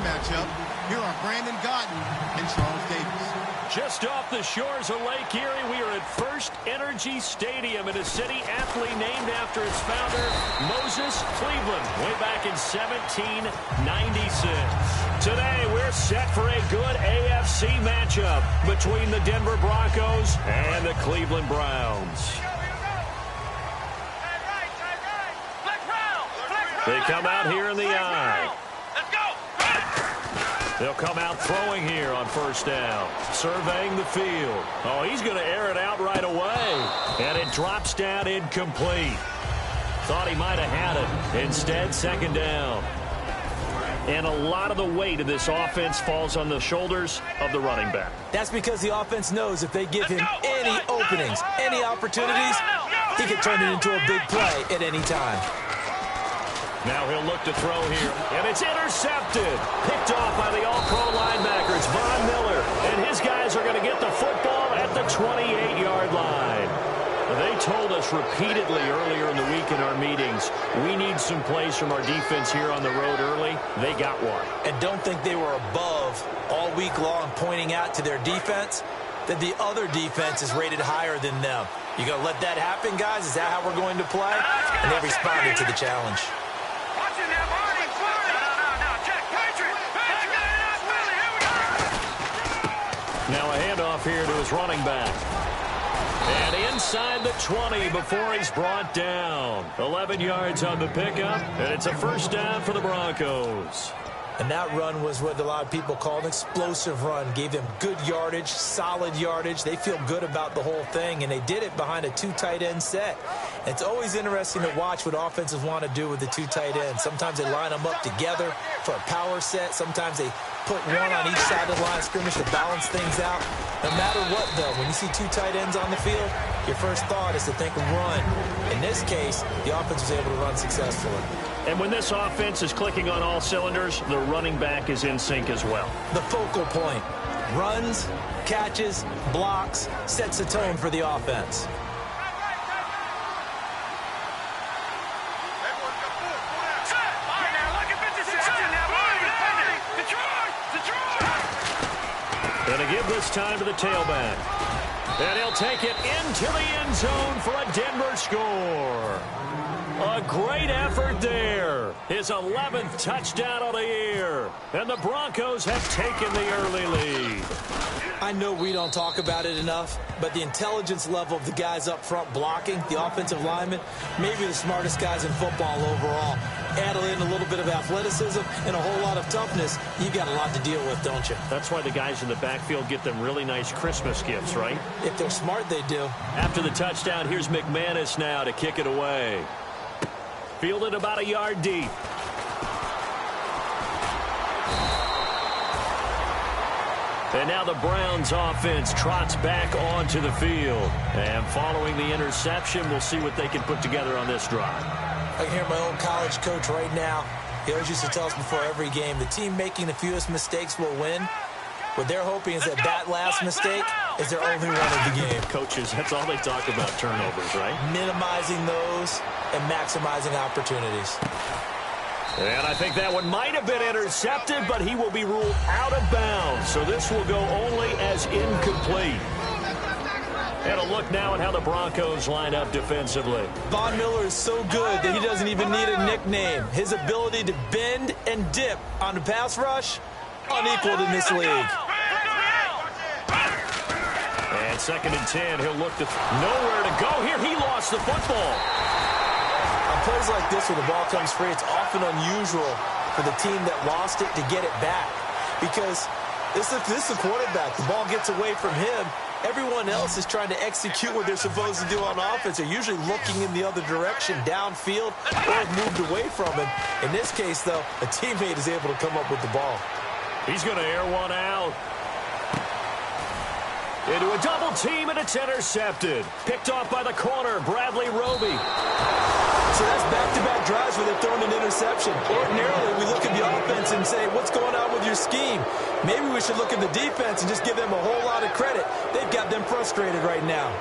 matchup. Here are Brandon Gotton and Charles Davis. Just off the shores of Lake Erie, we are at First Energy Stadium in a city aptly named after its founder, Moses Cleveland, way back in 1796. Today, we're set for a good AFC matchup between the Denver Broncos and the Cleveland Browns. They come out here in the eye. They'll come out throwing here on first down. Surveying the field. Oh, he's going to air it out right away. And it drops down incomplete. Thought he might have had it. Instead, second down. And a lot of the weight of this offense falls on the shoulders of the running back. That's because the offense knows if they give him any openings, any opportunities, he can turn it into a big play at any time. Now he'll look to throw here, and it's intercepted. Picked off by the all-pro linebackers, Von Miller. And his guys are going to get the football at the 28-yard line. They told us repeatedly earlier in the week in our meetings, we need some plays from our defense here on the road early. They got one. And don't think they were above all week long pointing out to their defense that the other defense is rated higher than them. You going to let that happen, guys? Is that how we're going to play? And they responded to the challenge. Now a handoff here to his running back. And inside the 20 before he's brought down. 11 yards on the pickup, and it's a first down for the Broncos. And that run was what a lot of people call an explosive run. Gave them good yardage, solid yardage. They feel good about the whole thing, and they did it behind a two tight end set. It's always interesting to watch what offenses want to do with the two tight ends. Sometimes they line them up together for a power set. Sometimes they put one on each side of the line of scrimmage to balance things out. No matter what, though, when you see two tight ends on the field, your first thought is to think of run. In this case, the offense was able to run successfully. And when this offense is clicking on all cylinders, the running back is in sync as well. The focal point. Runs, catches, blocks, sets the tone for the offense. Going to give this time to the tailback. And he'll take it into the end zone for a Denver score. A great effort there. His 11th touchdown of the year. And the Broncos have taken the early lead. I know we don't talk about it enough, but the intelligence level of the guys up front blocking, the offensive linemen, maybe the smartest guys in football overall. Add in a little bit of athleticism and a whole lot of toughness, you got a lot to deal with, don't you? That's why the guys in the backfield get them really nice Christmas gifts, right? If they're smart, they do. After the touchdown, here's McManus now to kick it away. Fielded about a yard deep. And now the Browns offense trots back onto the field. And following the interception, we'll see what they can put together on this drive. I can hear my old college coach right now. He always used to tell us before every game, the team making the fewest mistakes will win. What they're hoping is that last mistake is their only one of the game. Coaches, that's all they talk about, turnovers, right? Minimizing those and maximizing opportunities. And I think that one might have been intercepted, but he will be ruled out of bounds. So this will go only as incomplete. And a look now at how the Broncos line up defensively. Von Miller is so good that he doesn't even need a nickname. His ability to bend and dip on the pass rush, unequaled in this league. And 2nd and 10, he'll look to nowhere to go here. He lost the football. On plays like this where the ball comes free, it's often unusual for the team that lost it to get it back. Because this is the quarterback. The ball gets away from him. Everyone else is trying to execute what they're supposed to do on offense. They're usually looking in the other direction, downfield, or have moved away from him. In this case, though, a teammate is able to come up with the ball. He's going to air one out. Into a double team, and it's intercepted. Picked off by the corner, Bradley Roby. So that's back-to-back drives where they're throwing an interception. Ordinarily, we look at the offense and say, what's going on with your scheme? Maybe we should look at the defense and just give them a whole lot of credit. They've got them frustrated right now.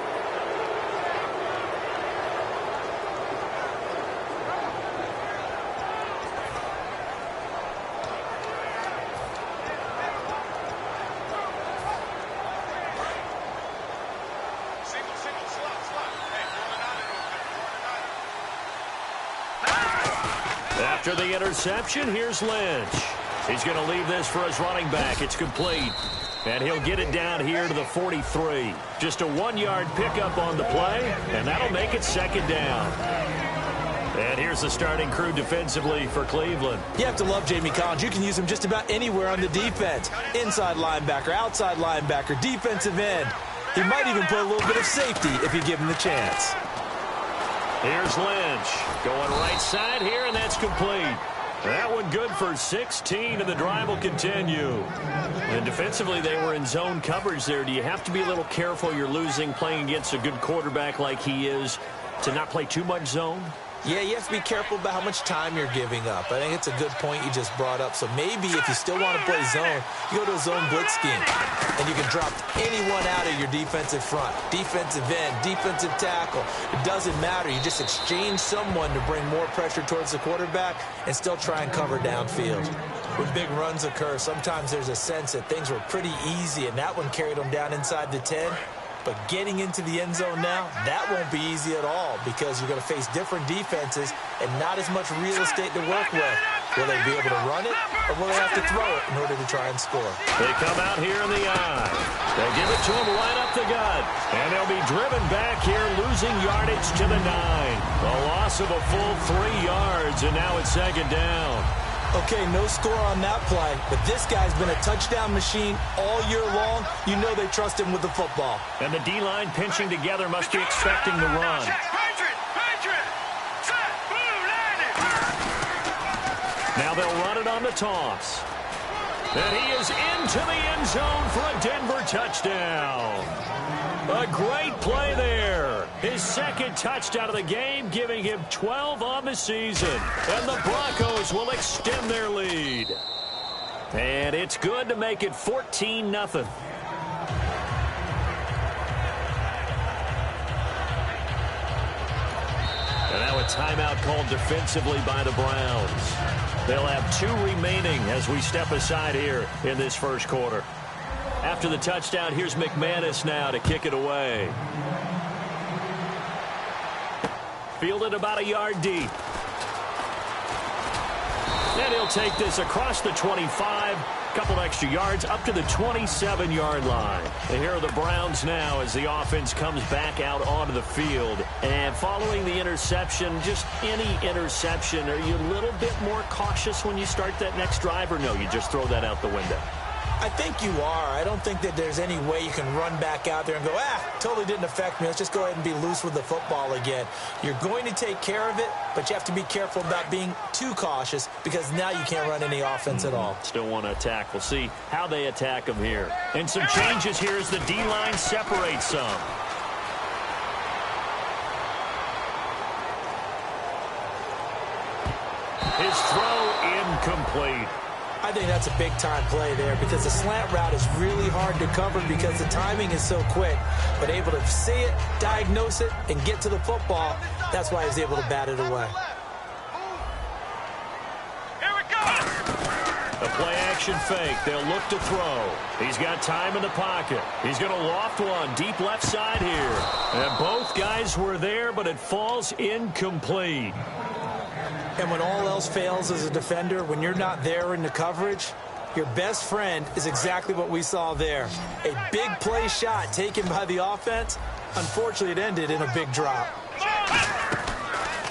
After the interception, here's Lynch. He's going to leave this for his running back. It's complete. And he'll get it down here to the 43. Just a 1-yard pickup on the play, and that'll make it second down. And here's the starting crew defensively for Cleveland. You have to love Jamie Collins. You can use him just about anywhere on the defense. Inside linebacker, outside linebacker, defensive end. He might even play a little bit of safety if you give him the chance. Here's Lynch going right side here, and that's complete. That one good for 16, and the drive will continue. And defensively, they were in zone coverage there. Do you have to be a little careful? You're losing playing against a good quarterback like he is to not play too much zone? Yeah, you have to be careful about how much time you're giving up. I think it's a good point you just brought up. So maybe if you still want to play zone, you go to a zone blitz scheme. And you can drop anyone out of your defensive front. Defensive end, defensive tackle. It doesn't matter. You just exchange someone to bring more pressure towards the quarterback and still try and cover downfield. When big runs occur, sometimes there's a sense that things were pretty easy, and that one carried them down inside the 10. But getting into the end zone now, that won't be easy at all because you're going to face different defenses and not as much real estate to work with. Will they be able to run it, or will they have to throw it in order to try and score? They come out here in the eye. They'll give it to him right up the gut. And they'll be driven back here, losing yardage to the 9. A loss of a full 3 yards, and now it's second down. Okay, no score on that play, but this guy's been a touchdown machine all year long. You know they trust him with the football. And the D-line pinching together must be expecting the run. Now they'll run it on the toss. And he is into the end zone for a Denver touchdown. A great play there. His second touchdown of the game, giving him 12 on the season. And the Broncos will extend their lead. And it's good to make it 14-0. And now a timeout called defensively by the Browns. They'll have 2 remaining as we step aside here in this first quarter. After the touchdown, here's McManus now to kick it away. Fielded about a yard deep. And he'll take this across the 25. Couple extra yards up to the 27-yard line. And here are the Browns now as the offense comes back out onto the field. And following the interception, just any interception, are you a little bit more cautious when you start that next drive, or no, you just throw that out the window? I think you are. I don't think that there's any way you can run back out there and go, totally didn't affect me. Let's just go ahead and be loose with the football again. You're going to take care of it, but you have to be careful about being too cautious because now you can't run any offense at all. Still want to attack. We'll see how they attack them here. And some changes here as the D-line separates some. His throw incomplete. I think that's a big-time play there because the slant route is really hard to cover because the timing is so quick. But able to see it, diagnose it, and get to the football, that's why he's able to bat it away. Here we go! A play-action fake. They'll look to throw. He's got time in the pocket. He's going to loft one deep left side here. And both guys were there, but it falls incomplete. And when all else fails as a defender, when you're not there in the coverage, your best friend is exactly what we saw there. A big play shot taken by the offense. Unfortunately, it ended in a big drop.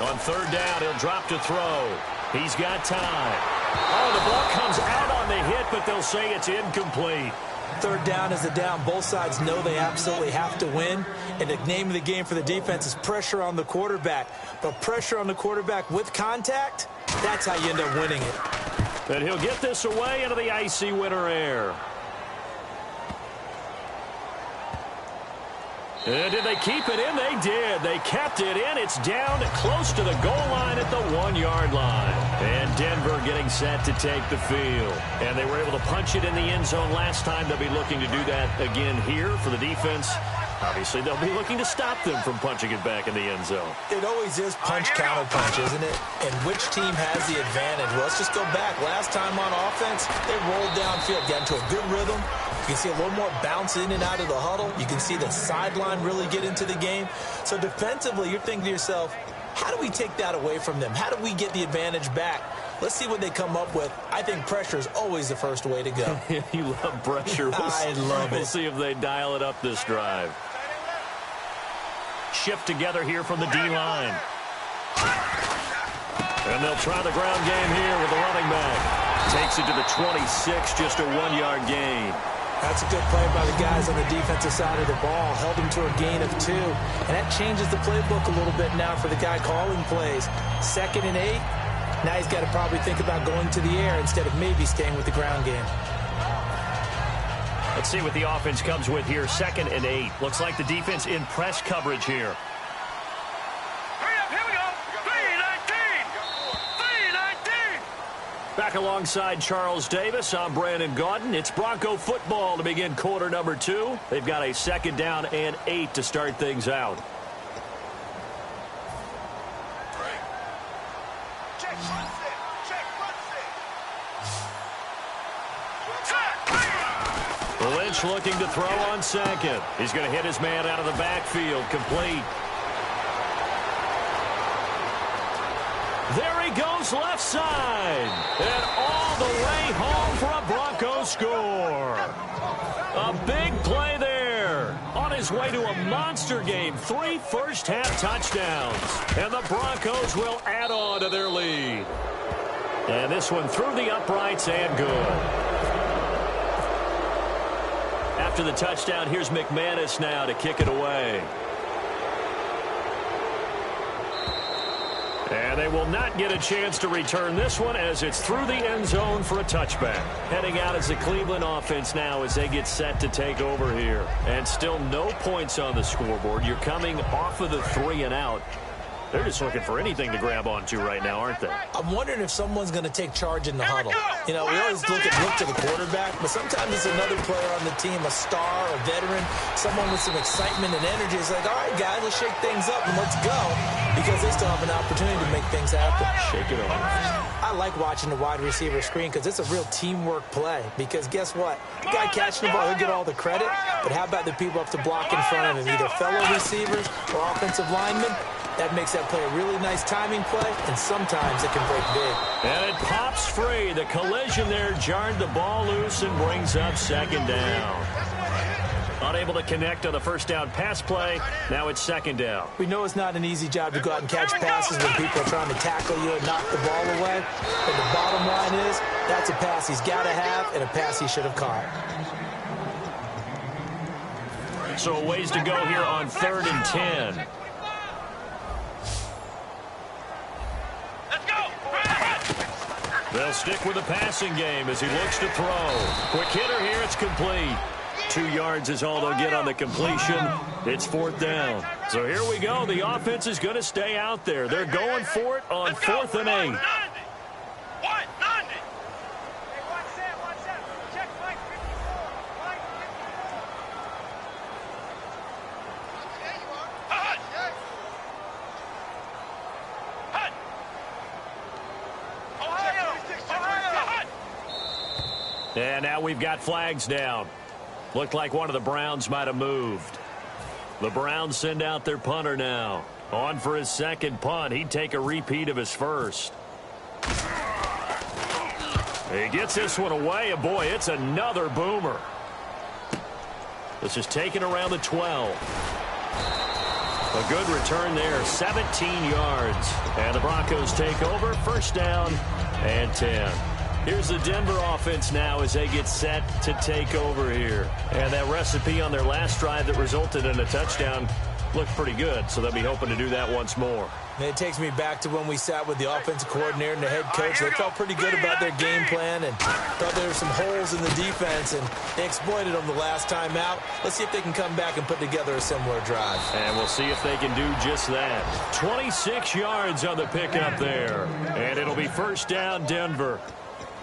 On third down, he'll drop to throw. He's got time. Oh, the ball comes out on the hit, but they'll say it's incomplete. Third down is the down. Both sides know they absolutely have to win. And the name of the game for the defense is pressure on the quarterback. But pressure on the quarterback with contact, that's how you end up winning it. And he'll get this away into the icy winter air. And did they keep it in? They did. They kept it in. It's down close to the goal line at the 1-yard line. And Denver getting set to take the field. And they were able to punch it in the end zone last time. They'll be looking to do that again here for the defense. Obviously, they'll be looking to stop them from punching it back in the end zone. It always is punch-counter-punch, isn't it? And which team has the advantage? Well, let's just go back. Last time on offense, they rolled downfield, got into a good rhythm. You can see a little more bounce in and out of the huddle. You can see the sideline really get into the game. So defensively, you're thinking to yourself, how do we take that away from them? How do we get the advantage back? Let's see what they come up with. I think pressure is always the first way to go. You love pressure. I love it. We'll see if they dial it up this drive. Shift together here from the D-line. And they'll try the ground game here with the running back. Takes it to the 26, just a 1-yard gain. That's a good play by the guys on the defensive side of the ball. Held him to a gain of 2. And that changes the playbook a little bit now for the guy calling plays. 2nd and 8. Now he's got to probably think about going to the air instead of maybe staying with the ground game. Let's see what the offense comes with here. 2nd and 8. Looks like the defense in press coverage here. Back alongside Charles Davis, I'm Brandon Gaudin. It's Bronco football to begin quarter number 2. They've got a 2nd down and 8 to start things out. Lynch looking to throw on 2nd. He's going to hit his man out of the backfield, complete. There he goes left side. And all the way home for a Broncos score. A big play there. On his way to a monster game. 3 first-half touchdowns. And the Broncos will add on to their lead. And this one through the uprights and good. After the touchdown, here's McManus now to kick it away. And they will not get a chance to return this one as it's through the end zone for a touchback. Heading out as the Cleveland offense now as they get set to take over here. And still no points on the scoreboard. You're coming off of the 3 and out. They're just looking for anything to grab onto right now, aren't they? I'm wondering if someone's going to take charge in the huddle. You know, we always look to the quarterback, but sometimes it's another player on the team, a star, a veteran, someone with some excitement and energy. It's like, all right, guys, let's shake things up and let's go, because they still have an opportunity to make things happen. Shake it off. I like watching the wide receiver screen because it's a real teamwork play. Because guess what? The guy catching the ball, he'll get all the credit, but how about the people up to block in front of him, either fellow receivers or offensive linemen? That makes that play a really nice timing play, and sometimes it can break big. And it pops free. The collision there jarred the ball loose and brings up 2nd down. Unable to connect on the first down pass play. Now it's 2nd down. We know it's not an easy job to go out and catch passes when people are trying to tackle you and knock the ball away. But the bottom line is, that's a pass he's got to have and a pass he should have caught. So a ways to go here on 3rd and 10. They'll stick with the passing game as he looks to throw. Quick hitter here, it's complete. 2 yards is all they'll get on the completion. It's 4th down. So here we go. The offense is going to stay out there. They're going for it on 4th and 8. And now we've got flags down. Looked like one of the Browns might have moved. The Browns send out their punter now. On for his 2nd punt. He'd take a repeat of his first. He gets this one away, and boy, it's another boomer. This is taken around the 12. A good return there, 17 yards. And the Broncos take over, 1st down and 10. Here's the Denver offense now as they get set to take over here. And that recipe on their last drive that resulted in a touchdown looked pretty good, so they'll be hoping to do that once more. And it takes me back to when we sat with the offensive coordinator and the head coach. They felt pretty good about their game plan and thought there were some holes in the defense, and they exploited them the last time out. Let's see if they can come back and put together a similar drive. And we'll see if they can do just that. 26 yards on the pickup there. And it'll be 1st down, Denver.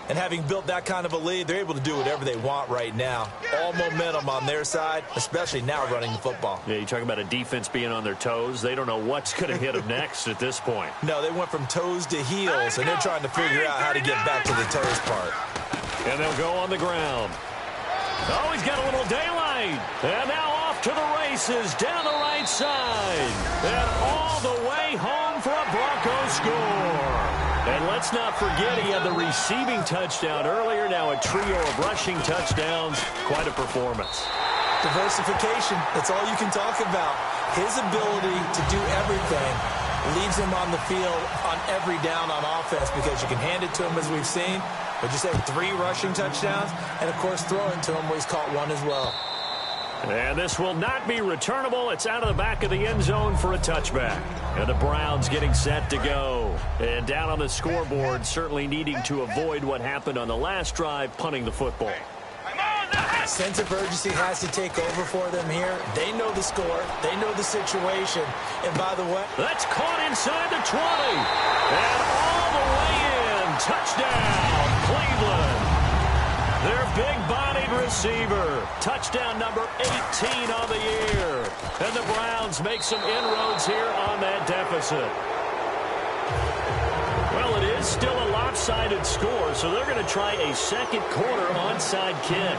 And having built that kind of a lead, they're able to do whatever they want right now. All momentum on their side, especially now running the football. Yeah, you talk about a defense being on their toes. They don't know what's going to hit them next at this point. No, they went from toes to heels, and they're trying to figure out how to get back to the toes part. And they'll go on the ground. Oh, he's got a little daylight. And now off to the races down the right side. And all the way home for a Broncos score. And let's not forget he had the receiving touchdown earlier. Now a trio of rushing touchdowns. Quite a performance. Diversification, that's all you can talk about. His ability to do everything leaves him on the field on every down on offense because you can hand it to him as we've seen. But you say 3 rushing touchdowns, and of course throw it to him where he's caught 1 as well. And this will not be returnable. It's out of the back of the end zone for a touchback. And the Browns getting set to go. And down on the scoreboard, certainly needing to avoid what happened on the last drive, punting the football. Sense of urgency has to take over for them here. They know the score. They know the situation. And by the way, that's caught inside the 20. And all the way in. Touchdown, Cleveland. Their big-bodied receiver. Touchdown number 18 on the year. And the Browns make some inroads here on that deficit. Well, it is still a lopsided score, so they're going to try a second quarter onside kick.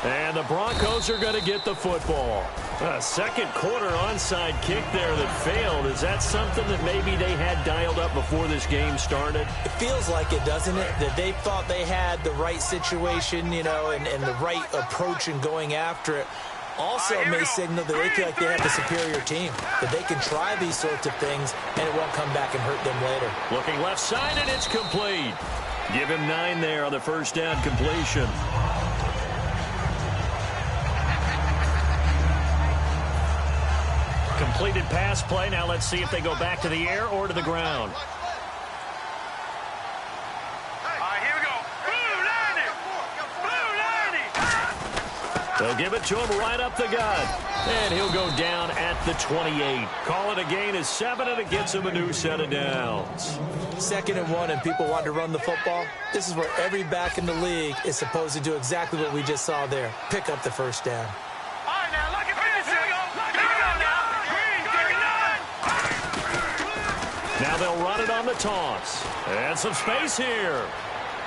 And the Broncos are going to get the football. A second quarter onside kick there that failed. Is that something that maybe they had dialed up before this game started? It feels like it, doesn't it? That they thought they had the right situation, you know, and the right approach in going after it. Also may signal that they feel like they have the superior team, that they can try these sorts of things, and it won't come back and hurt them later. Looking left side, and it's complete. Give him 9 there on the first down completion. Completed pass play. Now let's see if they go back to the air or to the ground. Here we go. They'll give it to him right up the gut. And he'll go down at the 28. Call it a gain of 7, and it gets him a new set of downs. 2nd and 1, and people want to run the football. This is where every back in the league is supposed to do exactly what we just saw there. Pick up the first down. Now they'll run it on the toss. And some space here.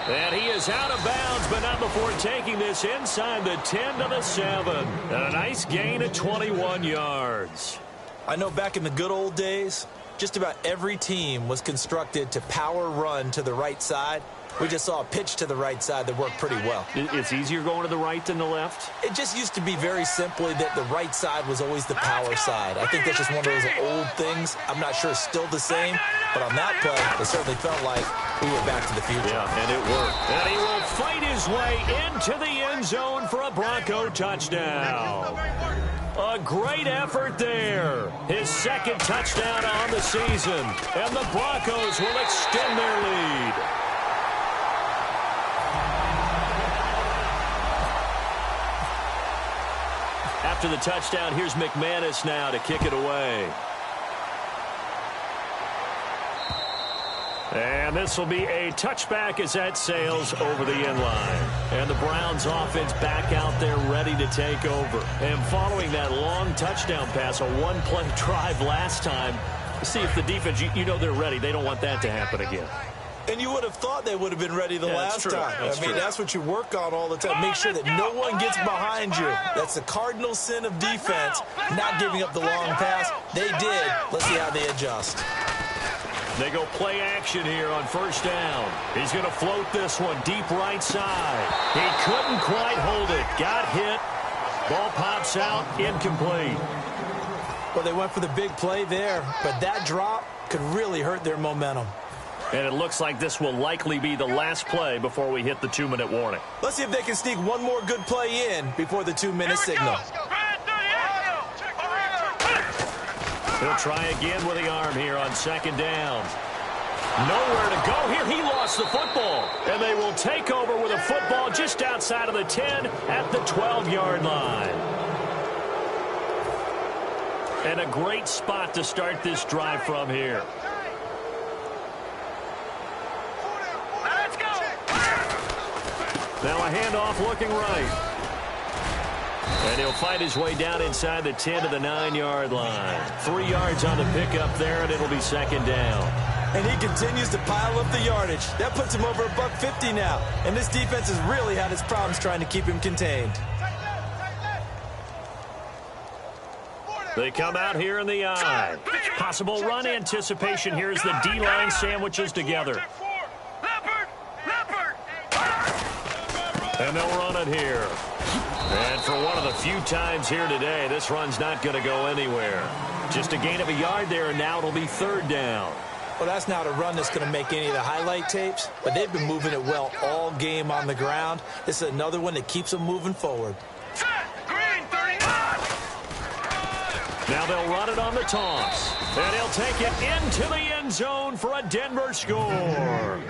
And he is out of bounds, but not before taking this inside the 10 to the 7. And a nice gain of 21 yards. I know back in the good old days, just about every team was constructed to power run to the right side. We just saw a pitch to the right side that worked pretty well. It's easier going to the right than the left? It just used to be very simply that the right side was always the power side. I think that's just one of those old things. I'm not sure it's still the same, but on that play, it certainly felt like we were back to the future. Yeah, and it worked. And he will fight his way into the end zone for a Bronco touchdown. A great effort there. His 2nd touchdown on the season. And the Broncos will extend their lead. After the touchdown, here's McManus now to kick it away. And this will be a touchback as that sails over the end line. And the Browns offense back out there ready to take over. And following that long touchdown pass, a 1-play drive last time, see if the defense, you know they're ready. They don't want that to happen again. And you would have thought they would have been ready the last time. I mean, that's what you work on all the time. Make sure that no one gets behind you. That's the cardinal sin of defense, not giving up the long pass. They did. Let's see how they adjust. They go play action here on first down. He's going to float this one deep right side. He couldn't quite hold it. Got hit. Ball pops out. Incomplete. Well, they went for the big play there, but that drop could really hurt their momentum. And it looks like this will likely be the last play before we hit the 2-minute warning. Let's see if they can sneak one more good play in before the 2-minute signal. He'll try again with the arm here on 2nd down. Nowhere to go here. He lost the football. And they will take over with a football just outside of the 10 at the 12-yard line. And a great spot to start this drive from here. Now a handoff looking right. And he'll fight his way down inside the 10 to the 9-yard line. 3 yards on the pickup there, and it'll be 2nd down. And he continues to pile up the yardage. That puts him over $150 now. And this defense has really had its problems trying to keep him contained. They come out here in the I. Possible run anticipation here as the D-line sandwiches together. And they'll run it here. And for one of the few times here today, this run's not going to go anywhere. Just a gain of a yard there, and now it'll be 3rd down. Well, that's not a run that's going to make any of the highlight tapes, but they've been moving it well all game on the ground. This is another one that keeps them moving forward. Now they'll run it on the toss. And he'll take it into the end zone for a Denver score.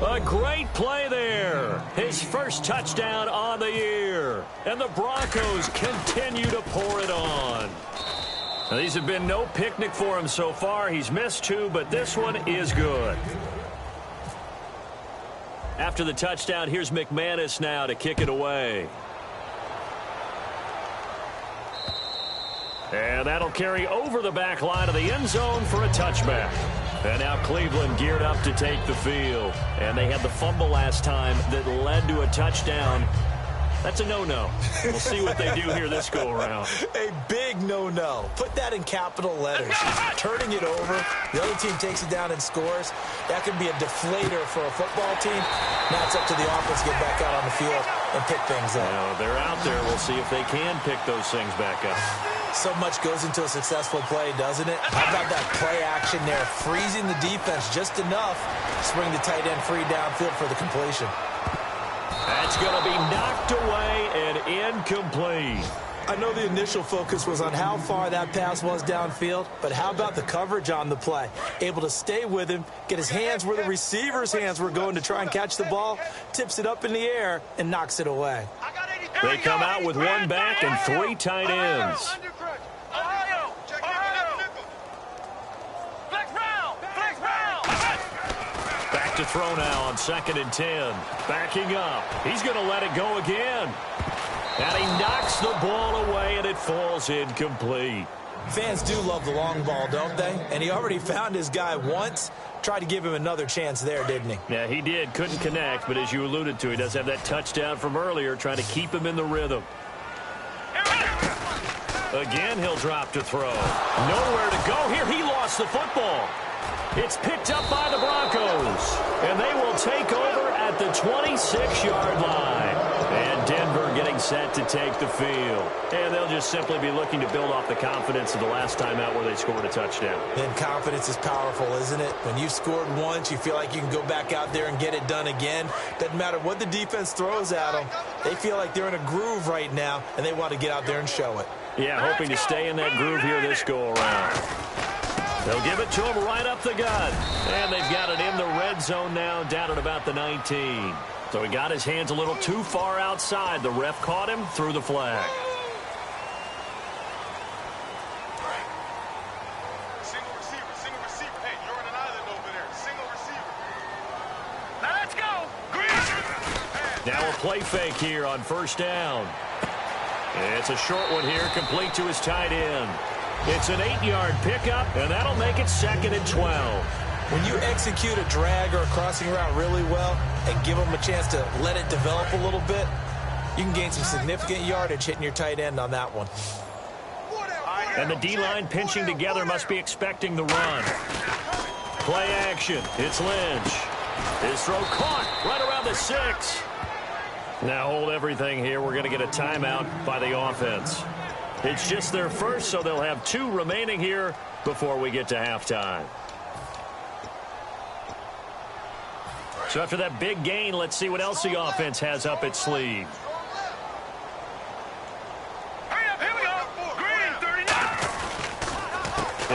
A great play there. His first touchdown on the year. And the Broncos continue to pour it on. Now, these have been no picnic for him so far. He's missed 2, but this one is good. After the touchdown, here's McManus now to kick it away. And that'll carry over the back line of the end zone for a touchback. And now Cleveland geared up to take the field. And they had the fumble last time that led to a touchdown. That's a no-no. We'll see what they do here this go-around. A big no-no. Put that in capital letters. Turning it over. The other team takes it down and scores. That can be a deflator for a football team. Now it's up to the offense to get back out on the field and pick things up. They're out there. We'll see if they can pick those things back up. So much goes into a successful play, doesn't it? How about that play action there? Freezing the defense just enough to bring the tight end free downfield for the completion. That's going to be knocked away and incomplete. I know the initial focus was on how far that pass was downfield, but how about the coverage on the play? Able to stay with him, get his hands where the receiver's hands were going to try and catch the ball, tips it up in the air, and knocks it away. They come out with 1 back and 3 tight ends. Back to throw now on 2nd and 10. Backing up. He's going to let it go again. And he knocks the ball away, and it falls incomplete. Fans do love the long ball, don't they? And he already found his guy once. Tried to give him another chance there, didn't he? Yeah, he did. Couldn't connect, but as you alluded to, he does have that touchdown from earlier, trying to keep him in the rhythm. Again, he'll drop to throw. Nowhere to go here. He lost the football. It's picked up by the Broncos, and they will take over at the 26-yard line. And Denver getting set to take the field. And they'll just simply be looking to build off the confidence of the last time out where they scored a touchdown. And confidence is powerful, isn't it? When you've scored once, you feel like you can go back out there and get it done again. Doesn't matter what the defense throws at them. They feel like they're in a groove right now, and they want to get out there and show it. Yeah, hoping to stay in that groove here this go-around. They'll give it to him right up the gut. And they've got it in the red zone now, down at about the 19. So he got his hands a little too far outside. The ref caught him, threw the flag. Single receiver. Hey, you're on an island over there. Single receiver. Now let's go. Green. Now a play fake here on 1st down. It's a short one here, complete to his tight end. It's an 8-yard pickup, and that'll make it 2nd and 12. When you execute a drag or a crossing route really well and give them a chance to let it develop a little bit, you can gain some significant yardage hitting your tight end on that one. And the D-line pinching together must be expecting the run. Play action. It's Lynch. His throw caught right around the 6. Now hold everything here. We're going to get a timeout by the offense. It's just their first, so they'll have 2 remaining here before we get to halftime. So after that big gain, let's see what else the offense has up its sleeve. Here we go. Green, 39.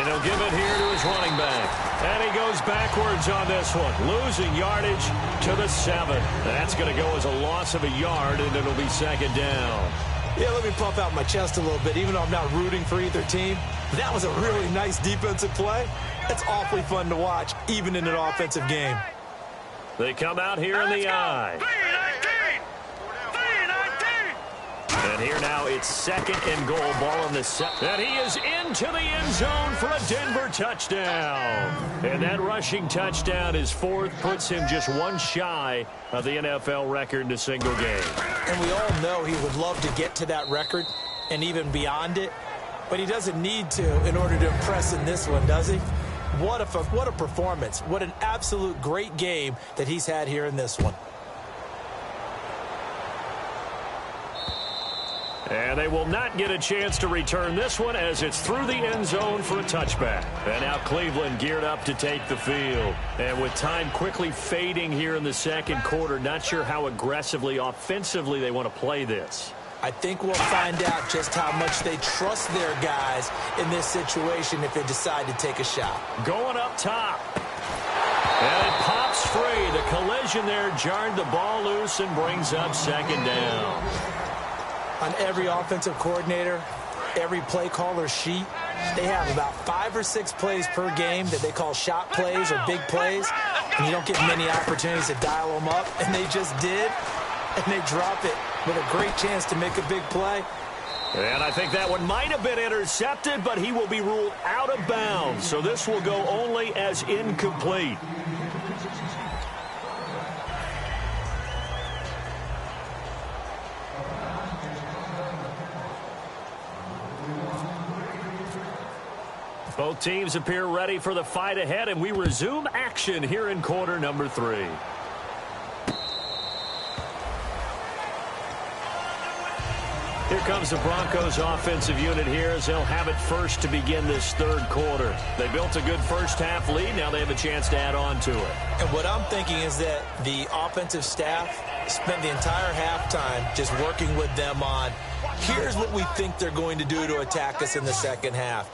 And he'll give it here to his running back. And he goes backwards on this one, losing yardage to the 7. That's going to go as a loss of a yard, and it'll be 2nd down. Yeah, let me puff out my chest a little bit, even though I'm not rooting for either team. That was a really nice defensive play. It's awfully fun to watch, even in an offensive game. They come out here in the I. 3-19. And And here now it's second and goal. Ball in the set. And he is into the end zone for a Denver touchdown. And that rushing touchdown, his fourth, puts him just one shy of the NFL record in a single game. And we all know he would love to get to that record and even beyond it. But he doesn't need to in order to impress in this one, does he? What a performance. What an absolute great game that he's had here in this one. And they will not get a chance to return this one as it's through the end zone for a touchback. And now Cleveland geared up to take the field. And with time quickly fading here in the second quarter, not sure how aggressively, offensively they want to play this. I think we'll find out just how much they trust their guys in this situation if they decide to take a shot. Going up top. And it pops free. The collision there jarred the ball loose and brings up second down. On every offensive coordinator, every play caller sheet, they have about 5 or 6 plays per game that they call shot plays or big plays, and you don't get many opportunities to dial them up, and they just did, and they drop it with a great chance to make a big play. And I think that one might have been intercepted, but he will be ruled out of bounds, so this will go only as incomplete. Both teams appear ready for the fight ahead, and we resume action here in quarter number 3. Here comes the Broncos offensive unit here as they'll have it first to begin this third quarter. They built a good first half lead. Now they have a chance to add on to it. And what I'm thinking is that the offensive staff spent the entire halftime just working with them on, here's what we think they're going to do to attack us in the second half.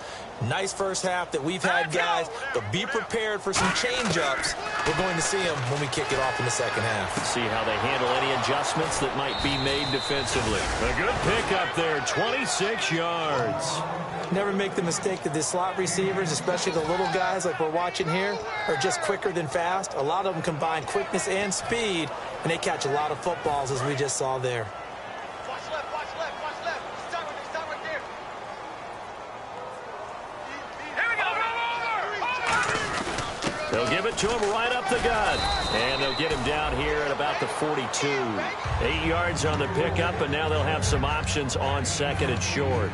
Nice first half that we've had, guys, but be prepared for some change-ups. We're going to see them when we kick it off in the second half. See how they handle any adjustments that might be made defensively. A good pickup there, 26 yards. Never make the mistake that the slot receivers, especially the little guys like we're watching here, are just quicker than fast. A lot of them combine quickness and speed, and they catch a lot of footballs, as we just saw there. Watch left, watch left, watch left. Stop right there. Here we go. They'll give it to him right up the gut. And they'll get him down here at about the 42. 8 yards on the pickup, and now they'll have some options on second and short.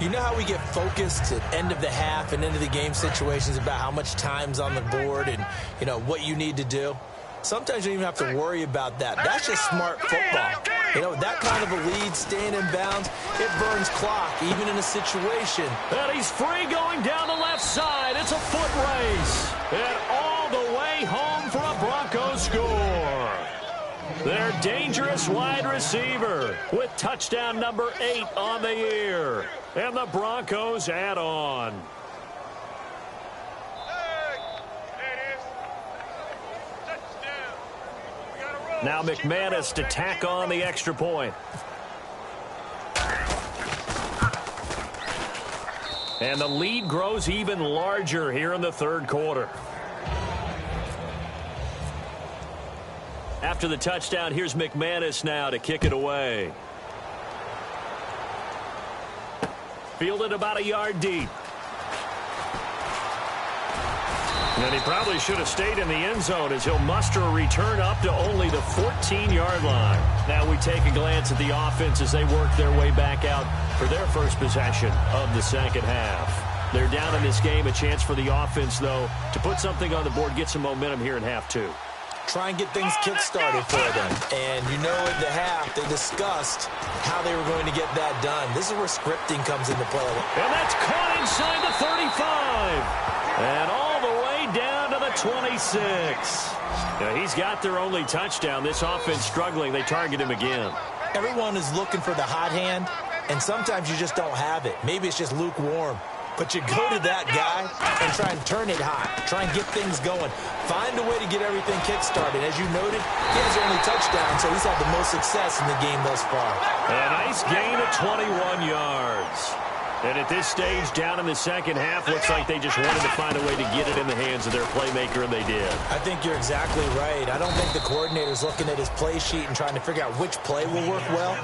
You know how we get focused at end of the half and end of the game situations about how much time's on the board and, you know, what you need to do? Sometimes you don't even have to worry about that. That's just smart football. You know, that kind of a lead, staying in bounds, it burns clock, even in a situation. And he's free going down the left side. It's a foot race. And all the way home for a Broncos score. Their dangerous wide receiver with touchdown number 8 on the year. And the Broncos add on. Now McManus to tack on the extra point. And the lead grows even larger here in the third quarter. After the touchdown, here's McManus now to kick it away. Fielded about a yard deep. And he probably should have stayed in the end zone as he'll muster a return up to only the 14-yard line. Now we take a glance at the offense as they work their way back out for their first possession of the second half. They're down in this game. A chance for the offense, though, to put something on the board, get some momentum here in half 2. Try and get things kick-started for them. And you know at the half, they discussed how they were going to get that done. This is where scripting comes into play. And that's caught inside the 35. And all the way down to the 26. Now, he's got their only touchdown. This offense struggling. They target him again. Everyone is looking for the hot hand, and sometimes you just don't have it. Maybe it's just lukewarm. But you go to that guy and try and turn it hot. Try and get things going. Find a way to get everything kick-started. As you noted, he has only touchdown, so he's had the most success in the game thus far. A nice gain of 21 yards. And at this stage, down in the second half, looks like they just wanted to find a way to get it in the hands of their playmaker, and they did. I think you're exactly right. I don't think the coordinator's looking at his play sheet and trying to figure out which play will work well.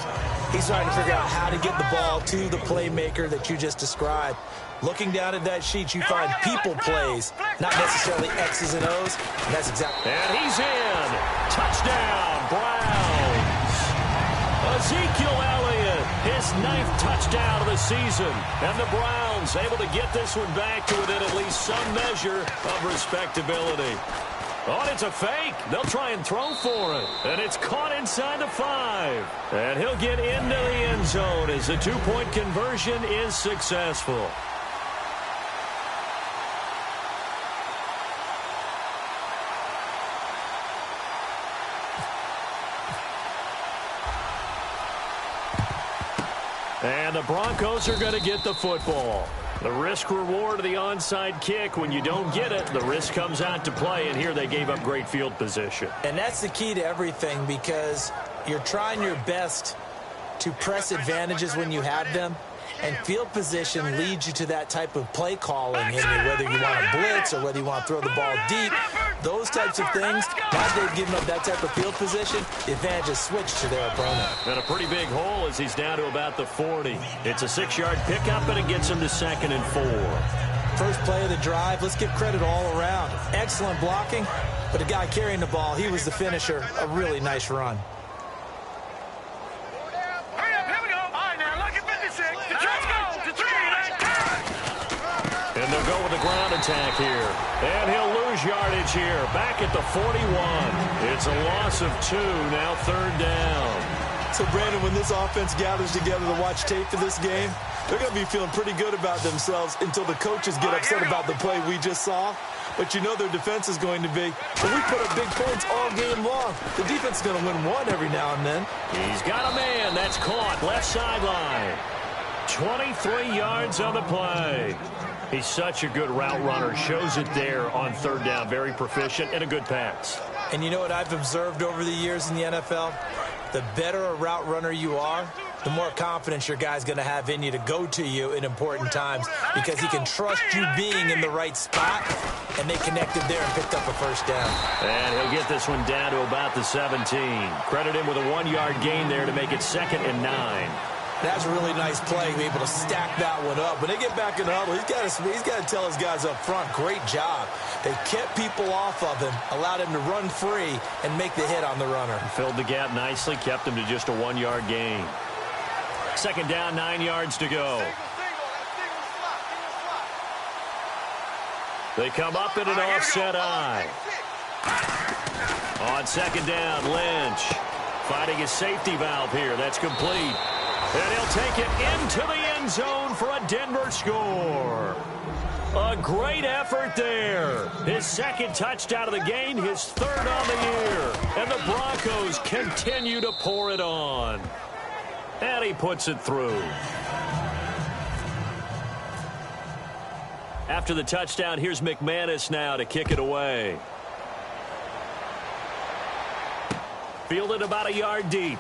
He's trying to figure out how to get the ball to the playmaker that you just described. Looking down at that sheet, you find people plays, not necessarily X's and O's. And that's exactly. And he's in. Touchdown, Browns. Ezekiel Elliott, his 9th touchdown of the season. And the Browns able to get this one back to within at least some measure of respectability. Oh, and it's a fake. They'll try and throw for it. And it's caught inside the 5. And he'll get into the end zone as the 2-point conversion is successful. And the Broncos are going to get the football. The risk-reward of the onside kick, when you don't get it, the risk comes out to play, and here they gave up great field position. And that's the key to everything, because you're trying your best to press advantages when you have them, and field position leads you to that type of play calling, whether you want to blitz or whether you want to throw the ball deep. Those types of things, now that they've given up that type of field position, the advantage is switched to their opponent. And a pretty big hole as he's down to about the 40. It's a 6-yard pickup, and it gets him to 2nd and 4. First play of the drive, let's give credit all around. Excellent blocking, but the guy carrying the ball, he was the finisher. A really nice run. And they'll go with the ground attack here. And he'll lose yardage here. Back at the 41. It's a loss of 2. Now 3rd down. So, Brandon, when this offense gathers together to watch tape for this game, they're going to be feeling pretty good about themselves until the coaches get upset about the play we just saw. But you know their defense is going to be, when we put up big points all game long, the defense is going to win one every now and then. He's got a man. That's caught. Left sideline. 23 yards on the play. He's such a good route runner. Shows it there on 3rd down. Very proficient and a good pass. And you know what I've observed over the years in the NFL? The better a route runner you are, the more confidence your guy's going to have in you to go to you in important times, because he can trust you being in the right spot, and they connected there and picked up a 1st down. And he'll get this one down to about the 17. Credit him with a 1-yard gain there to make it 2nd and 9. That's a really nice play, be able to stack that one up. When they get back in the huddle, he's got to tell his guys up front, great job. They kept people off of him, allowed him to run free, and make the hit on the runner. Filled the gap nicely, kept him to just a 1-yard gain. 2nd down, 9 yards to go. They come up in an offset eye. On 2nd down, Lynch finding his safety valve here. That's complete. And he'll take it into the end zone for a Denver score. A great effort there. His 2nd touchdown of the game, his 3rd on the year. And the Broncos continue to pour it on. And he puts it through. After the touchdown, here's McManus now to kick it away. Fielded about a yard deep.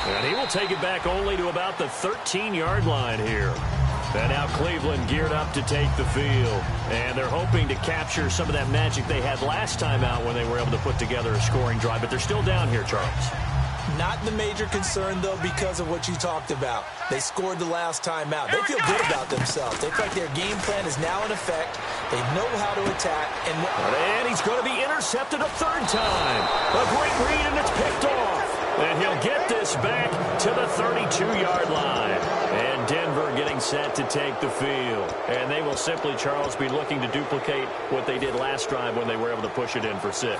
And he will take it back only to about the 13-yard line here. And now Cleveland geared up to take the field. And they're hoping to capture some of that magic they had last time out when they were able to put together a scoring drive. But they're still down here, Charles. Not the major concern, though, because of what you talked about. They scored the last time out. They feel good about themselves. They feel like their game plan is now in effect. They know how to attack. And he's going to be intercepted a 3rd time. A great read, and it's picked off. And he'll get this back to the 32-yard line. And Denver getting set to take the field. And they will simply, Charles, be looking to duplicate what they did last drive when they were able to push it in for 6.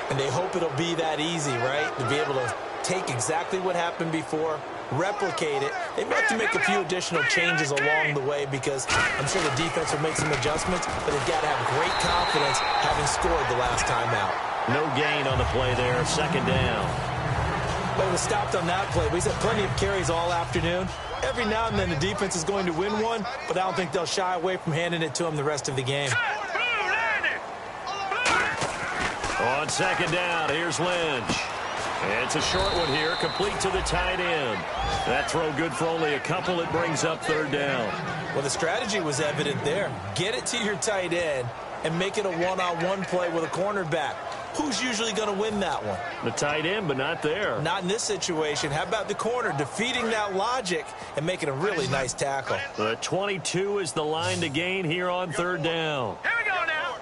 And they hope it'll be that easy, right? To be able to take exactly what happened before, replicate it. They may have to make a few additional changes along the way, because I'm sure the defense will make some adjustments, but they've got to have great confidence having scored the last time out. No gain on the play there, 2nd down. But it was stopped on that play. He's had plenty of carries all afternoon. Every now and then the defense is going to win one, but I don't think they'll shy away from handing it to him the rest of the game. On 2nd down, here's Lynch. It's a short one here, complete to the tight end. That throw good for only a couple. It brings up third down. Well, the strategy was evident there. Get it to your tight end and make it a one-on-one play with a cornerback. Who's usually going to win that one? The tight end, but not there. Not in this situation. How about the corner defeating that logic and making a really nice tackle? The 22 is the line to gain here on third down. Here we go now.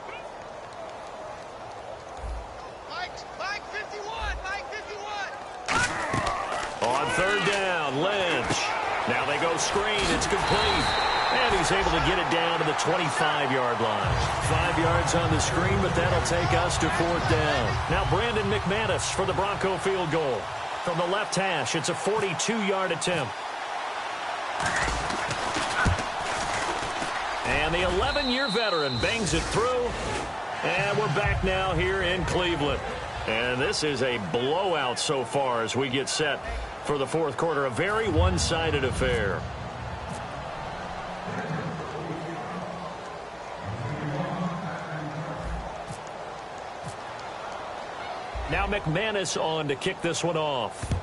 Mike 51. Mike 51. On third down, Lynch. Now they go screen. It's complete. And he's able to get it down to the 25-yard line. 5 yards on the screen, but that'll take us to fourth down. Now Brandon McManus for the Bronco field goal. From the left hash, it's a 42-yard attempt. And the 11-year veteran bangs it through. And we're back now here in Cleveland. And this is a blowout so far as we get set for the fourth quarter. A very one-sided affair. Now McManus on to kick this one off.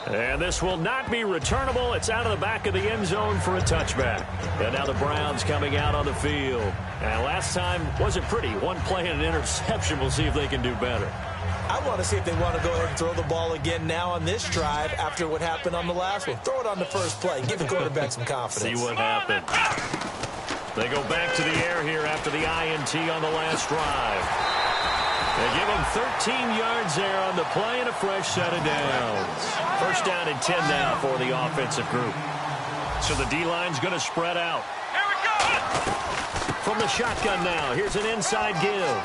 And this will not be returnable. It's out of the back of the end zone for a touchback. And now the Browns coming out on the field. And last time wasn't pretty. One play and an interception. We'll see if they can do better. I want to see if they want to go ahead and throw the ball again now on this drive after what happened on the last one. Throw it on the first play. Give the quarterback some confidence. See what happens. They go back to the air here after the INT on the last drive. They give them 13 yards there on the play and a fresh set of downs. First down and 10 now for the offensive group. So the D-line's going to spread out. Here we go. From the shotgun now, here's an inside give.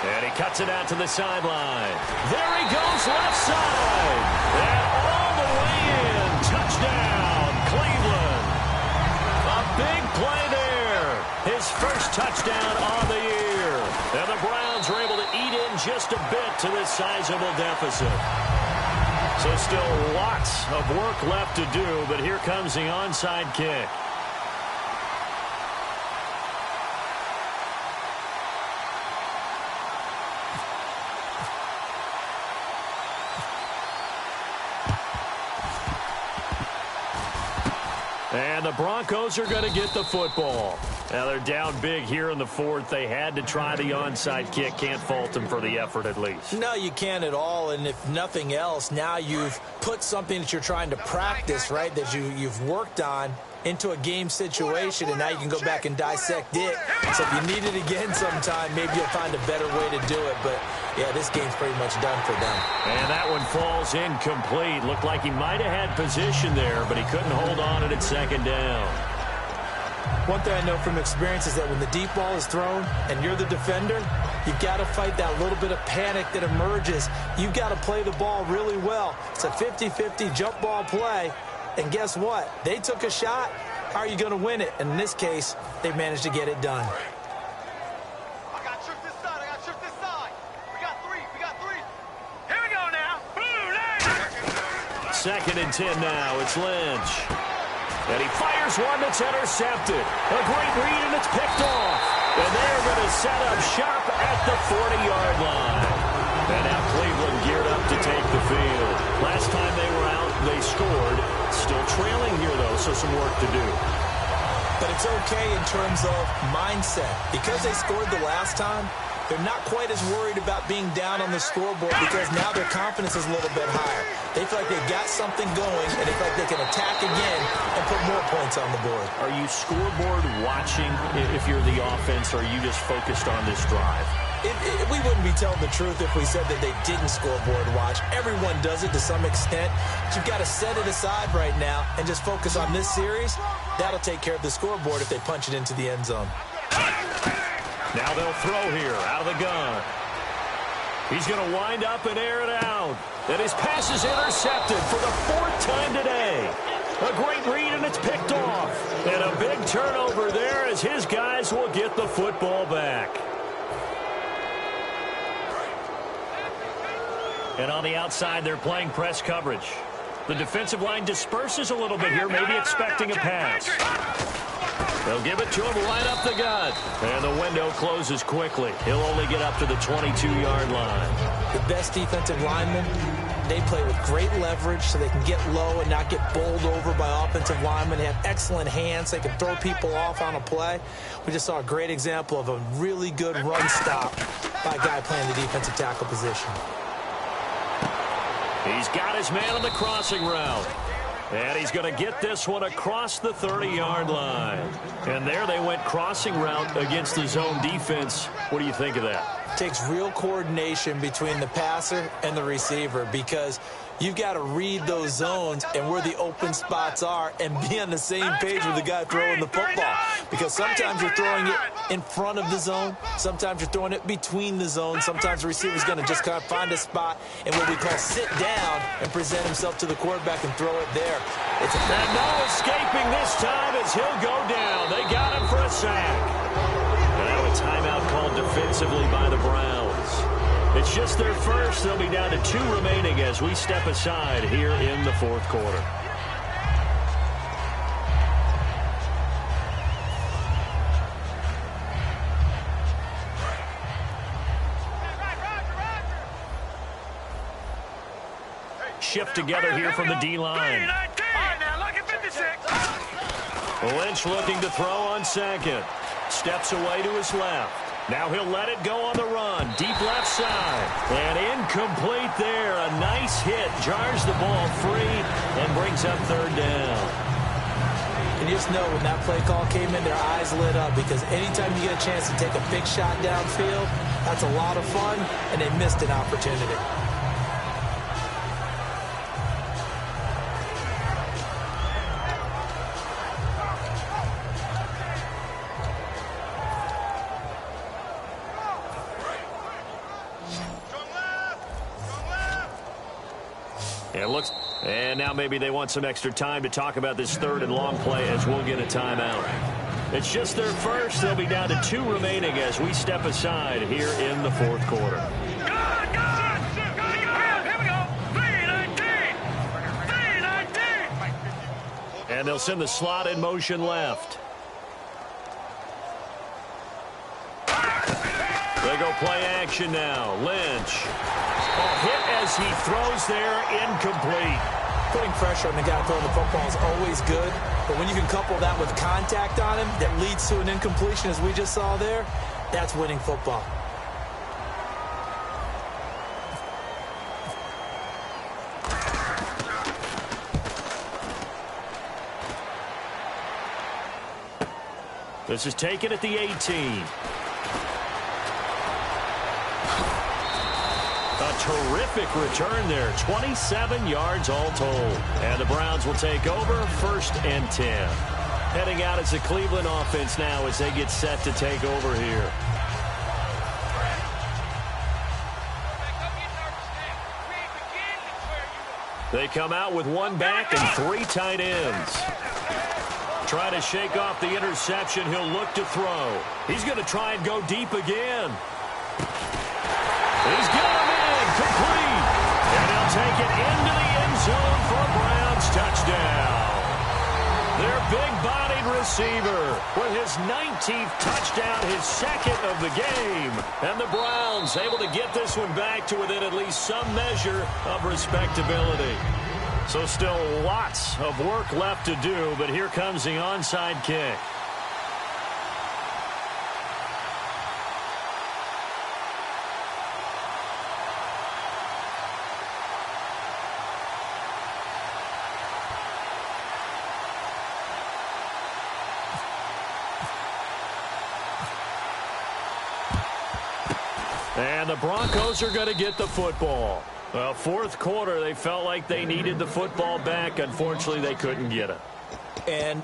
And he cuts it out to the sideline. There he goes, left side. And all the way in. Touchdown, Cleveland. A big play there. His first touchdown on the year. And the Browns are able to eat in just a bit to this sizable deficit. So still lots of work left to do, but here comes the onside kick. And the Broncos are going to get the football. Now they're down big here in the fourth. They had to try the onside kick. Can't fault them for the effort at least. No, you can't at all. And if nothing else, now you've put something that you're trying to practice, right, that you've worked on into a game situation, and now you can go back and dissect it. So if you need it again sometime, maybe you'll find a better way to do it. But, yeah, this game's pretty much done for them. And that one falls incomplete. Looked like he might have had position there, but he couldn't hold on at second down. One thing I know from experience is that when the deep ball is thrown and you're the defender, you've got to fight that little bit of panic that emerges. You've got to play the ball really well. It's a 50-50 jump ball play. And guess what? They took a shot. How are you going to win it? And in this case, they managed to get it done. I got to trip this side. I got to trip this side. We got three. Here we go now. Boom, Second and 10 now. It's Lynch. And he fires one that's intercepted. A great read, and it's picked off. And they're going to set up shop at the 40-yard line. And now Cleveland geared up to take the field. Last time they were out, they scored. Still trailing here, though, so some work to do. But it's okay in terms of mindset. Because they scored the last time, they're not quite as worried about being down on the scoreboard because now their confidence is a little bit higher. They feel like they've got something going, and they feel like they can attack again and put more points on the board. Are you scoreboard watching if you're the offense, or are you just focused on this drive? We wouldn't be telling the truth if we said that they didn't scoreboard watch. Everyone does it to some extent. But you've got to set it aside right now and just focus on this series. That'll take care of the scoreboard if they punch it into the end zone. Now they'll throw here out of the gun. He's going to wind up and air it out. And his pass is intercepted for the fourth time today. A great read, and it's picked off. And a big turnover there as his guys will get the football back. And on the outside, they're playing press coverage. The defensive line disperses a little bit here, maybe expecting a pass. They'll give it to him right up the gut. And the window closes quickly. He'll only get up to the 22-yard line. The best defensive linemen, they play with great leverage so they can get low and not get bowled over by offensive linemen. They have excellent hands. They can throw people off on a play. We just saw a great example of a really good run stop by a guy playing the defensive tackle position. He's got his man on the crossing route. And he's going to get this one across the 30-yard line. And there they went crossing route against the zone defense. What do you think of that? It takes real coordination between the passer and the receiver because you've got to read those zones and where the open spots are and be on the same page with the guy throwing the football. Because sometimes you're throwing it in front of the zone. Sometimes you're throwing it between the zones. Sometimes the receiver's going to just kind of find a spot and what we call sit down and present himself to the quarterback and throw it there. And no escaping this time as he'll go down. They got him for a sack. And now a timeout called defensively by the Browns. It's just their first. They'll be down to 2 remaining as we step aside here in the fourth quarter. Shift together here from the D-line. Lynch looking to throw on second. Steps away to his left. Now he'll let it go on the run. Deep left side. And incomplete there. A nice hit. Jars the ball free and brings up third down. And you just know when that play call came in, their eyes lit up because anytime you get a chance to take a big shot downfield, that's a lot of fun, and they missed an opportunity. It looks, and now maybe they want some extra time to talk about this third and long play as we'll get a timeout. It's just their first. They'll be down to 2 remaining as we step aside here in the fourth quarter. And they'll send the slot in motion left. They go play action now. Lynch. Hit as he throws there, incomplete. Putting pressure on the guy throwing the football is always good, but when you can couple that with contact on him that leads to an incompletion as we just saw there, that's winning football. This is taken at the 18. Terrific return there. 27 yards all told. And the Browns will take over 1st and 10. Heading out as the Cleveland offense now as they get set to take over here. They come out with 1 back and 3 tight ends. Trying to shake off the interception. He'll look to throw. He's going to try and go deep again. He's got him in, complete. And he'll take it into the end zone for a Browns touchdown. Their big-bodied receiver with his 19th touchdown, his 2nd of the game. And the Browns able to get this one back to within at least some measure of respectability. So still lots of work left to do, but here comes the onside kick. And the Broncos are going to get the football. Well, fourth quarter, they felt like they needed the football back. Unfortunately, they couldn't get it. And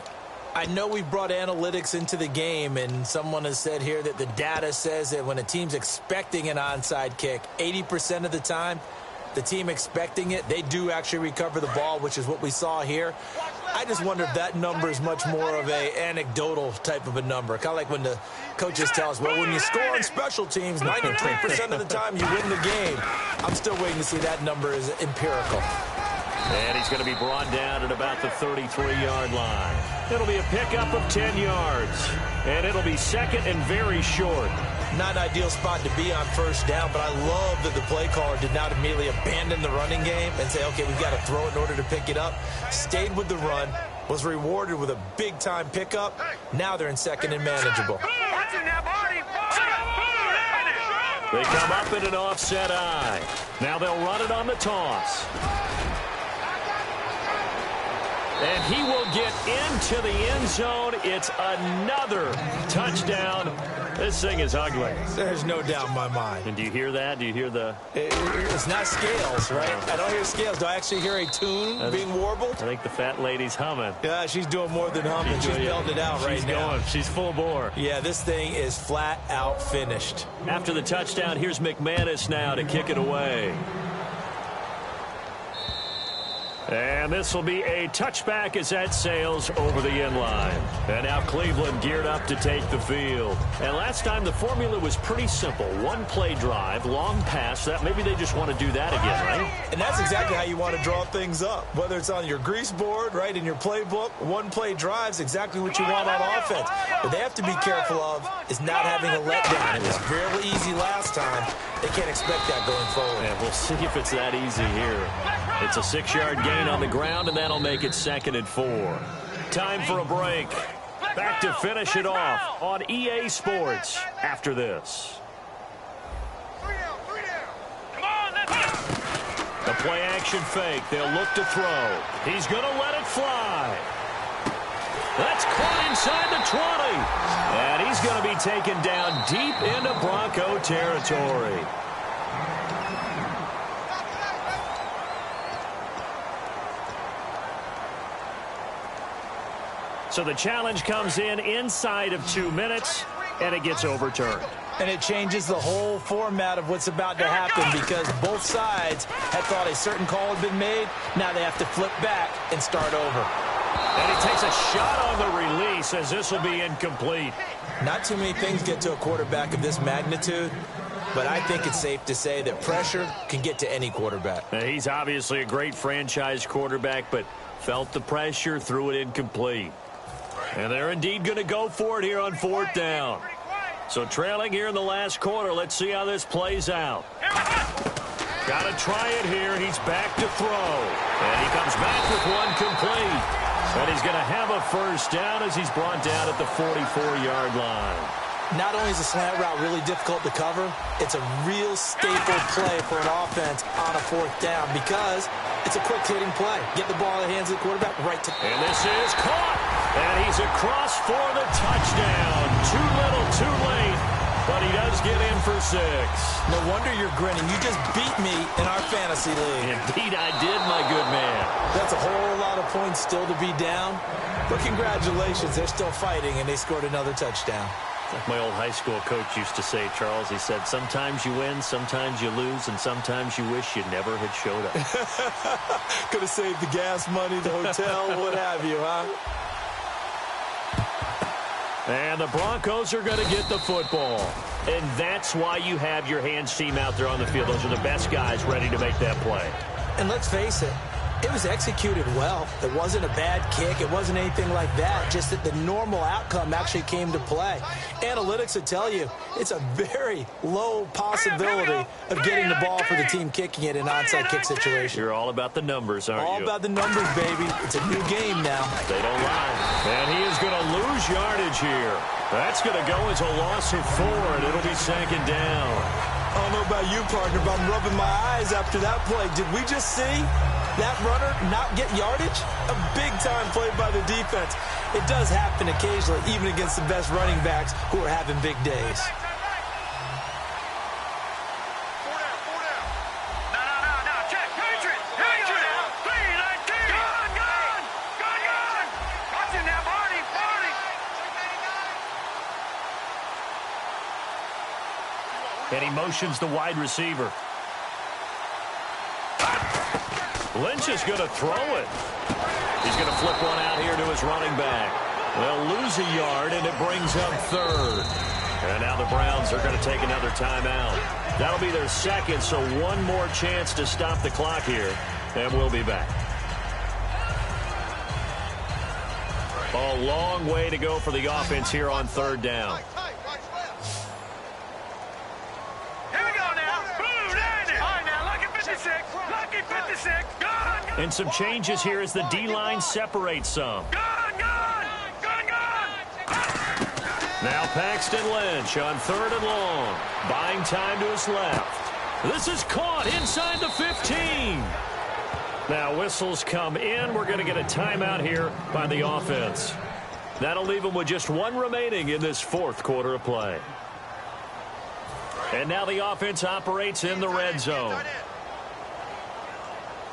I know we brought analytics into the game, and someone has said here that the data says that when a team's expecting an onside kick, 80% of the time, the team expecting it, they do actually recover the ball, which is what we saw here. I just wonder if that number is much more of a anecdotal type of a number. Kind of like when the coaches tell us, well, when you score on special teams, 93% of the time you win the game. I'm still waiting to see that number is empirical. And he's going to be brought down at about the 33-yard line. It'll be a pickup of 10 yards. And it'll be second and very short. Not an ideal spot to be on first down, but I love that the play caller did not immediately abandon the running game and say, okay, we've got to throw it in order to pick it up. Stayed with the run, was rewarded with a big-time pickup. Now they're in second and manageable. They come up in an offset eye. Now they'll run it on the toss. And he will get into the end zone. It's another touchdown. This thing is ugly. There's no doubt in my mind. And do you hear that? Do you hear the... It's not scales, right? I don't hear scales. Do I actually hear a tune being warbled? I think the fat lady's humming. Yeah, she's doing more than humming. She's belting it out right now. Going. She's full bore. Yeah, this thing is flat out finished. After the touchdown, here's McManus now to kick it away. And this will be a touchback as that sails over the end line. And now Cleveland geared up to take the field. And last time the formula was pretty simple. One play drive, long pass. That maybe they just want to do that again, right? And that's exactly how you want to draw things up. Whether it's on your grease board, right, in your playbook, one play drive's exactly what you want on offense. What they have to be careful of is not having a letdown. It was fairly easy last time. They can't expect that going forward. And we'll see if it's that easy here. It's a 6-yard gain on the ground, and that'll make it 2nd and 4. Time for a break. Back to finish it off on EA Sports after this. The play action fake. They'll look to throw. He's going to let it fly. That's caught inside the 20. And he's going to be taken down deep into Bronco territory. So the challenge comes in inside of 2 minutes, and it gets overturned. And it changes the whole format of what's about to happen because both sides had thought a certain call had been made. Now they have to flip back and start over. And he takes a shot on the release as this will be incomplete. Not too many things get to a quarterback of this magnitude, but I think it's safe to say that pressure can get to any quarterback. Now, he's obviously a great franchise quarterback, but felt the pressure, threw it incomplete. And they're indeed going to go for it here on 4th down. So trailing here in the last quarter, let's see how this plays out. Got to try it here. He's back to throw. And he comes back with one complete. And he's going to have a first down as he's brought down at the 44-yard line. Not only is the slant route really difficult to cover, it's a real staple play for an offense on a 4th down because it's a quick-hitting play. Get the ball in the hands of the quarterback right to... And this is caught. And he's across for the touchdown. Too little, too late. But he does get in for 6. No wonder you're grinning. You just beat me in our fantasy league. Indeed I did, my good man. That's a whole lot of points still to be down. But congratulations, they're still fighting, and they scored another touchdown. Like my old high school coach used to say, Charles, he said, sometimes you win, sometimes you lose, and sometimes you wish you never had showed up. Could have saved the gas money, the hotel, what have you, huh? And the Broncos are going to get the football. And that's why you have your hands team out there on the field. Those are the best guys ready to make that play. And let's face it, it was executed well. It wasn't a bad kick. It wasn't anything like that. Just that the normal outcome actually came to play. Analytics will tell you it's a very low possibility of getting the ball for the team kicking it in an onside kick situation. You're all about the numbers, aren't you? All about the numbers, baby. It's a new game now. They don't lie. And he is going to lose yardage here. That's going to go as a loss of 4, and it'll be 2nd down. I don't know about you, partner, but I'm rubbing my eyes after that play. Did we just see that runner not get yardage? A big-time play by the defense. It does happen occasionally, even against the best running backs who are having big days. And he motions the wide receiver. Lynch is going to throw it. He's going to flip one out here to his running back. They'll lose a yard, and it brings up 3rd. And now the Browns are going to take another timeout. That'll be their 2nd, so one more chance to stop the clock here. And we'll be back. A long way to go for the offense here on third down. Here we go now. Blue, land it. All right, now, lucky 56. Lucky 56. Good. And some changes here as the D-line separates some. Good. Now Paxton Lynch on third and long. Buying time to his left. This is caught inside the 15. Now whistles come in. We're going to get a timeout here by the offense. That'll leave them with just one remaining in this fourth quarter of play. And now the offense operates in the red zone.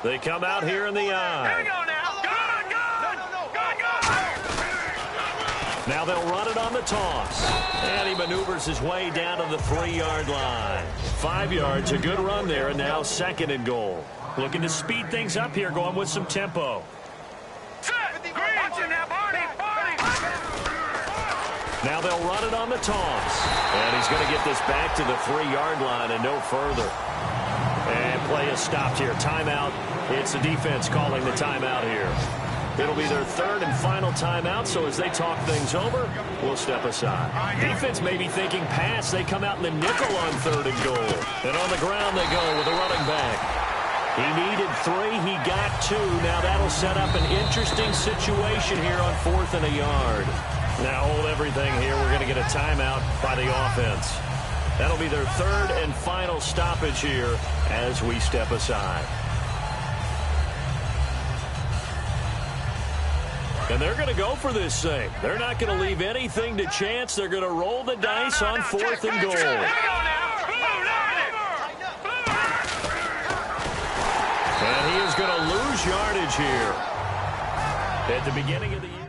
They come out here in the eye. Here we go now. Now they'll run it on the toss. And he maneuvers his way down to the 3-yard line. 5 yards, a good run there, and now second and goal. Looking to speed things up here, going with some tempo. Now they'll run it on the toss. And he's going to get this back to the 3-yard line and no further. And play is stopped here. Timeout. It's the defense calling the timeout here. It'll be their third and final timeout, so as they talk things over, we'll step aside. Defense may be thinking pass. They come out in the nickel on third and goal. And on the ground they go with a running back. He needed 3. He got 2. Now that'll set up an interesting situation here on 4th and a yard. Now hold everything here. We're going to get a timeout by the offense. That'll be their third and final stoppage here as we step aside. And they're going to go for this thing. They're not going to leave anything to chance. They're going to roll the dice on 4th and goal. And he is going to lose yardage here. At the beginning of the year.